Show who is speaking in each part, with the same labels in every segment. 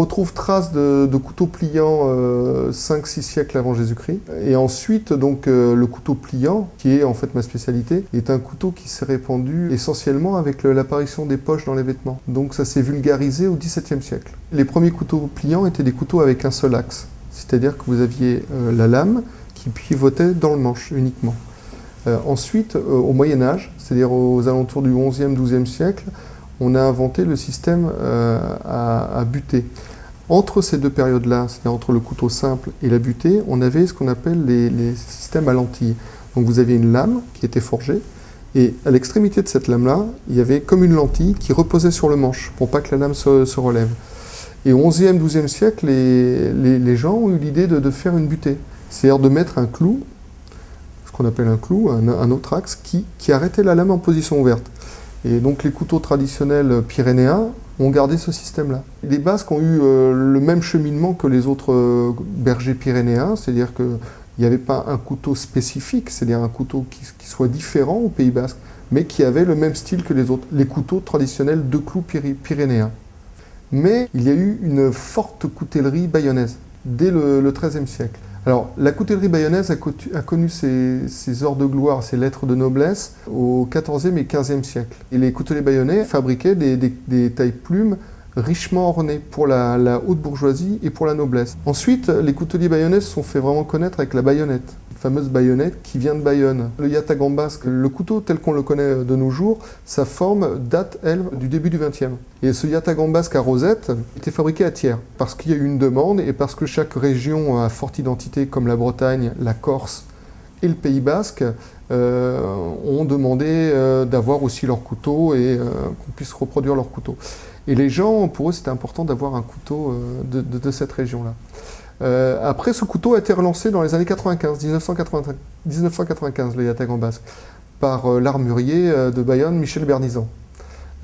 Speaker 1: retrouve trace de couteaux pliants 5-6 siècles avant Jésus-Christ. Et ensuite, donc, le couteau pliant, qui est en fait ma spécialité, est un couteau qui s'est répandu essentiellement avec l'apparition des poches dans les vêtements. Donc ça s'est vulgarisé au XVIIe siècle. Les premiers couteaux pliants étaient des couteaux avec un seul axe, c'est-à-dire que vous aviez la lame qui pivotait dans le manche uniquement. Ensuite, au Moyen-Âge, c'est-à-dire aux alentours du XIe, XIIe siècle, on a inventé le système à butée. Entre ces deux périodes-là, c'est-à-dire entre le couteau simple et la butée, on avait ce qu'on appelle les systèmes à lentilles. Donc vous aviez une lame qui était forgée, et à l'extrémité de cette lame-là, il y avait comme une lentille qui reposait sur le manche, pour pas que la lame se relève. Et au XIe, XIIe siècle, les gens ont eu l'idée de faire une butée, c'est-à-dire de mettre un clou, ce qu'on appelle un clou, un autre axe, qui arrêtait la lame en position ouverte. Et donc les couteaux traditionnels pyrénéens ont gardé ce système-là. Les Basques ont eu le même cheminement que les autres bergers pyrénéens, c'est-à-dire qu'il n'y avait pas un couteau spécifique, c'est-à-dire un couteau qui soit différent au Pays Basque, mais qui avait le même style que les autres, les couteaux traditionnels de clous pyrénéens. Mais il y a eu une forte coutellerie bayonnaise dès le XIIIe siècle. Alors, la coutellerie bayonnaise a connu ses heures de gloire, ses lettres de noblesse au XIVe et XVe siècle. Et les couteliers bayonnais fabriquaient des taille-plumes richement ornées pour la haute bourgeoisie et pour la noblesse. Ensuite, les couteliers bayonnais se sont fait vraiment connaître avec la baïonnette, la fameuse baïonnette qui vient de Bayonne. Le yatagan basque, le couteau tel qu'on le connaît de nos jours, sa forme date, elle, du début du XXe. Et ce yatagan basque à rosette était fabriqué à Thiers, parce qu'il y a eu une demande et parce que chaque région à forte identité, comme la Bretagne, la Corse et le Pays basque, ont demandé d'avoir aussi leur couteau et qu'on puisse reproduire leur couteau. Et les gens, pour eux, c'était important d'avoir un couteau de cette région-là. Après, ce couteau a été relancé dans les années 1995, le yatagan basque, par l'armurier de Bayonne, Michel Bernizan.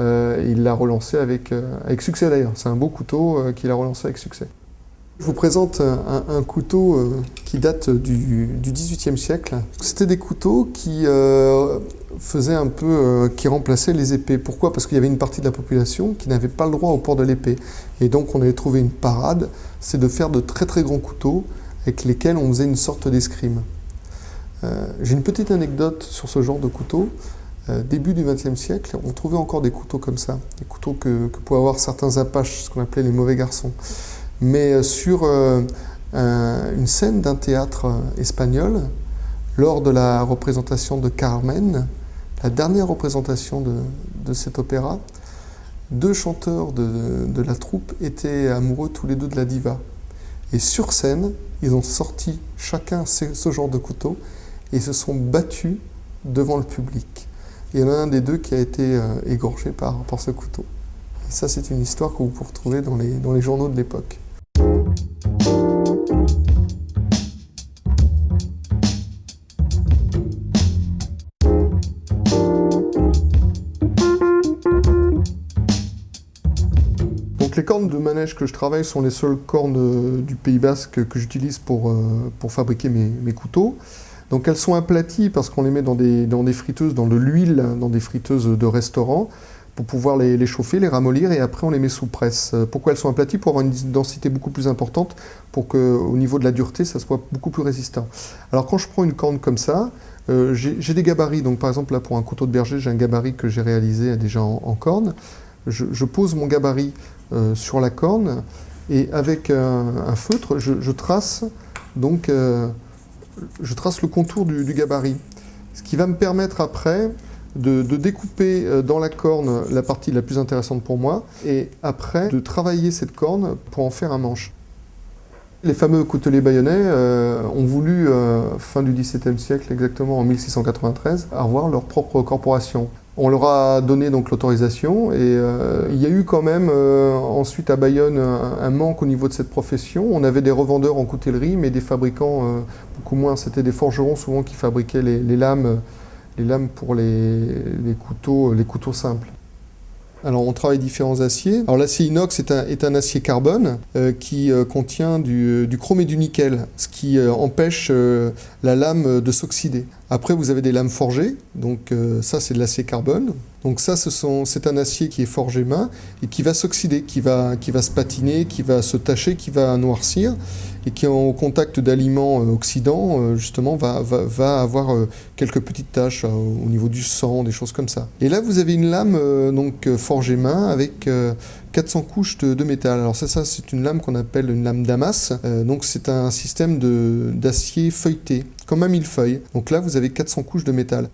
Speaker 1: Il l'a relancé avec succès d'ailleurs. C'est un beau couteau qu'il a relancé avec succès. Je vous présente un couteau qui date du XVIIIe siècle. C'était des couteaux qui faisaient un peu, qui remplaçaient les épées. Pourquoi? Parce qu'il y avait une partie de la population qui n'avait pas le droit au port de l'épée. Et donc on avait trouvé une parade, c'est de faire de très très grands couteaux avec lesquels on faisait une sorte d'escrime. J'ai une petite anecdote sur ce genre de couteau. Début du XXe siècle, on trouvait encore des couteaux comme ça, des couteaux que pouvaient avoir certains apaches, ce qu'on appelait les mauvais garçons. Mais sur une scène d'un théâtre espagnol, lors de la représentation de Carmen, la dernière représentation de cet opéra, deux chanteurs de la troupe étaient amoureux tous les deux de la diva. Et sur scène, ils ont sorti chacun ce genre de couteau et se sont battus devant le public. Et il y en a un des deux qui a été égorgé par ce couteau. Et ça, c'est une histoire que vous pouvez retrouver dans les journaux de l'époque. Donc les cornes de manège que je travaille sont les seules cornes du Pays basque que j'utilise pour fabriquer mes couteaux. Donc elles sont aplaties parce qu'on les met dans des friteuses, dans de l'huile, dans des friteuses de restaurant, pour pouvoir les chauffer, les ramollir, et après on les met sous presse. Pourquoi elles sont aplaties? Pour avoir une densité beaucoup plus importante, pour qu'au niveau de la dureté, ça soit beaucoup plus résistant. Alors quand je prends une corne comme ça, j'ai des gabarits. Donc par exemple là pour un couteau de berger, j'ai un gabarit que j'ai réalisé déjà en corne. Je pose mon gabarit sur la corne, et avec un feutre, je trace donc je trace le contour du gabarit. Ce qui va me permettre après de découper dans la corne la partie la plus intéressante pour moi, et après de travailler cette corne pour en faire un manche. Les fameux couteliers bayonnais ont voulu, fin du XVIIe siècle, exactement en 1693, avoir leur propre corporation. On leur a donné donc l'autorisation, et il y a eu quand même ensuite à Bayonne un manque au niveau de cette profession. On avait des revendeurs en coutellerie, mais des fabricants beaucoup moins. C'était des forgerons souvent qui fabriquaient les lames pour les couteaux simples. Alors on travaille différents aciers. Alors l'acier inox est un acier carbone qui contient du chrome et du nickel, ce qui empêche la lame de s'oxyder. Après, vous avez des lames forgées, donc ça c'est de l'acier carbone. Donc ça, c'est un acier qui est forgé main et qui va s'oxyder, qui va se patiner, qui va se tacher, qui va noircir et qui, en contact d'aliments oxydants, justement, va avoir quelques petites taches au niveau du sang, des choses comme ça. Et là, vous avez une lame donc forgée main avec 400 couches de métal. Alors ça c'est une lame qu'on appelle une lame Damas. Donc c'est un système d'acier feuilleté, comme un millefeuille. Donc là, vous avez 400 couches de métal.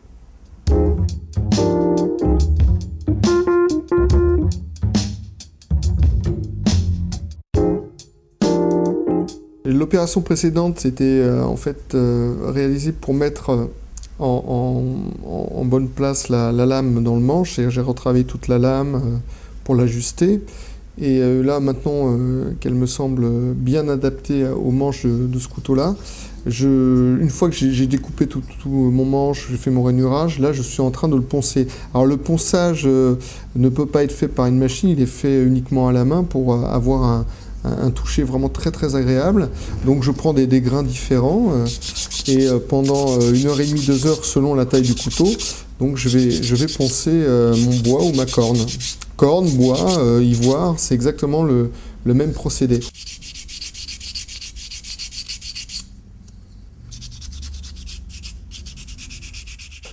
Speaker 1: L'opération précédente, c'était en fait réalisée pour mettre en bonne place la lame dans le manche. J'ai retravaillé toute la lame pour l'ajuster. Et là, maintenant qu'elle me semble bien adaptée au manche de ce couteau-là, une fois que j'ai découpé tout mon manche, j'ai fait mon rainurage, là je suis en train de le poncer. Alors le ponçage ne peut pas être fait par une machine, il est fait uniquement à la main pour avoir un toucher vraiment très très agréable. Donc je prends des grains différents et pendant 1h30, 2 heures selon la taille du couteau, donc je vais poncer mon bois ou ma corne. Corne, bois, ivoire, c'est exactement le même procédé.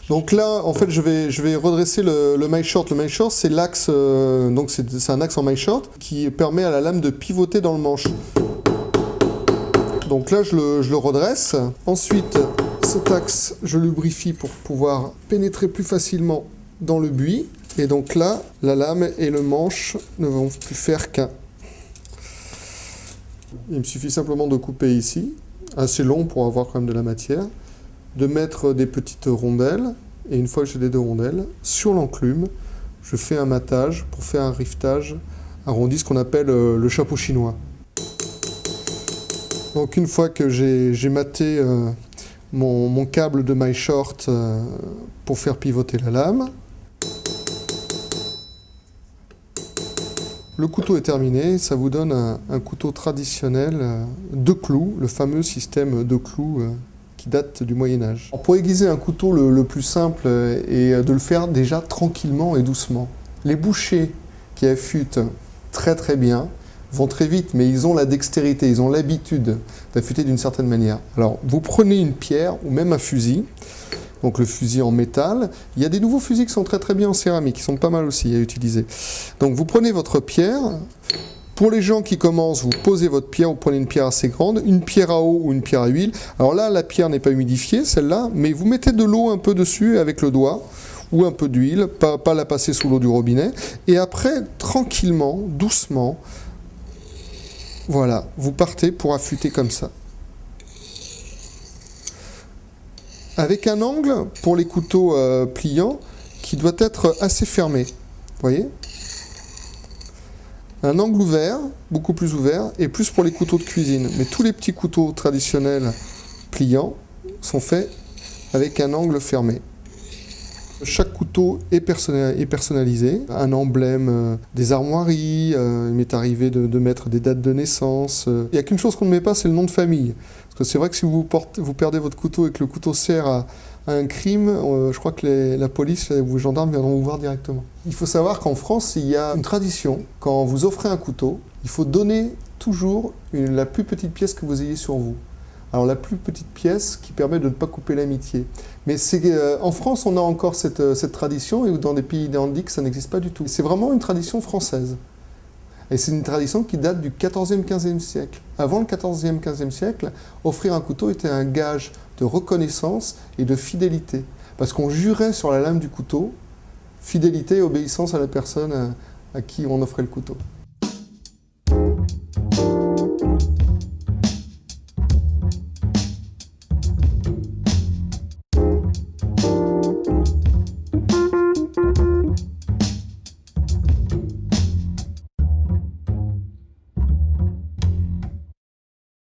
Speaker 1: Donc là, en fait, je vais redresser le maille short. Le maille short, c'est l'axe, donc c'est un axe en maille short qui permet à la lame de pivoter dans le manche. Donc là, je le redresse. Ensuite, cet axe, je lubrifie pour pouvoir pénétrer plus facilement dans le buis. Et donc là, la lame et le manche ne vont plus faire qu'un. Il me suffit simplement de couper ici, assez long pour avoir quand même de la matière, de mettre des petites rondelles, et une fois que j'ai les 2 rondelles, sur l'enclume, je fais un matage pour faire un rivetage arrondi, ce qu'on appelle le chapeau chinois. Donc une fois que j'ai maté mon câble de maille short pour faire pivoter la lame, le couteau est terminé, ça vous donne un couteau traditionnel de clous, le fameux système de clous qui date du Moyen-Âge. Pour aiguiser un couteau, le plus simple est de le faire déjà tranquillement et doucement. Les bouchers qui affûtent très très bien vont très vite, mais ils ont la dextérité, ils ont l'habitude d'affûter d'une certaine manière. Alors, vous prenez une pierre ou même un fusil, donc le fusil en métal. Il y a des nouveaux fusils qui sont très très bien en céramique, qui sont pas mal aussi à utiliser. Donc vous prenez votre pierre. Pour les gens qui commencent, vous posez votre pierre, vous prenez une pierre assez grande, une pierre à eau ou une pierre à huile. Alors là, la pierre n'est pas humidifiée, celle-là, mais vous mettez de l'eau un peu dessus avec le doigt, ou un peu d'huile, pas la passer sous l'eau du robinet. Et après, tranquillement, doucement, voilà, vous partez pour affûter comme ça. Avec un angle, pour les couteaux pliants, qui doit être assez fermé. Vous voyez ? Un angle ouvert, beaucoup plus ouvert, et plus pour les couteaux de cuisine. Mais tous les petits couteaux traditionnels pliants sont faits avec un angle fermé. Chaque couteau est personnalisé. Un emblème des armoiries, il m'est arrivé de mettre des dates de naissance. Il n'y a qu'une chose qu'on ne met pas, c'est le nom de famille. Parce que c'est vrai que si vous perdez votre couteau et que le couteau sert à un crime, je crois que la police ou les gendarmes viendront vous voir directement. Il faut savoir qu'en France, il y a une tradition. Quand vous offrez un couteau, il faut donner toujours la plus petite pièce que vous ayez sur vous. Alors la plus petite pièce qui permet de ne pas couper l'amitié. Mais en France, on a encore cette tradition, et dans des pays nordiques, ça n'existe pas du tout. C'est vraiment une tradition française. Et c'est une tradition qui date du 14e, 15e siècle. Avant le 14e, 15e siècle, offrir un couteau était un gage de reconnaissance et de fidélité. Parce qu'on jurait sur la lame du couteau, fidélité et obéissance à la personne à qui on offrait le couteau.